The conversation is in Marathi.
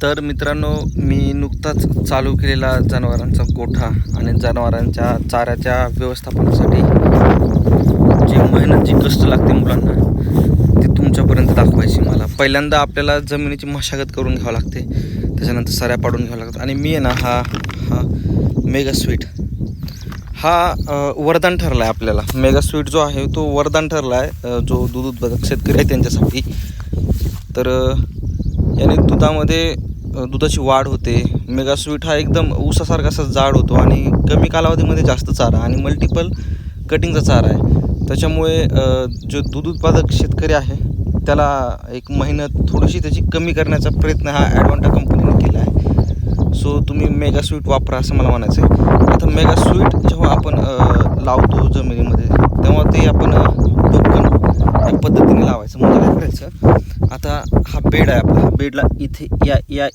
तर मित्रांनो, मी नुकताच चालू केलेला जनावरांचा गोठा आणि जनावरांच्या चाऱ्याच्या व्यवस्थापनासाठी जी मेहनत, जी कष्ट लागते मुलांना, ती तुमच्यापर्यंत दाखवायची मला. पहिल्यांदा आपल्याला जमिनीची मशागत करून घ्यावं लागते, त्याच्यानंतर सऱ्या पाडून घ्यावं लागतात. आणि मी आहे ना, हा मेगा स्वीट हा वरदान ठरला आहे आपल्याला. मेगा स्वीट जो आहे तो वरदान ठरला आहे, जो दूध उत्पादक शेतकरी आहे त्यांच्यासाठी. तर याने दुधाची वाढ होते. मेगा स्वीट हा एकदम ऊसासारखा असा जाड होतो आणि कमी कालावधीमध्ये जास्त चारा आणि मल्टिपल कटिंगचा चारा आहे. त्याच्यामुळे जो दूध उत्पादक शेतकरी आहे त्याला एक मेहनत थोडीशी त्याची कमी करण्याचा प्रयत्न हा ॲडव्हान्टा कंपनीने केला आहे. सो तुम्ही मेगा स्वीट वापरा असं मला म्हणायचं आहे. आता मेगा स्वीट जेव्हा आपण लावतो जमिनीमध्ये, तेव्हा ते आपण टोकन या पद्धतीने लावायचं. म्हणजे काय करायचं, आता हा बेड आहे आपला. हा बेडला इथे या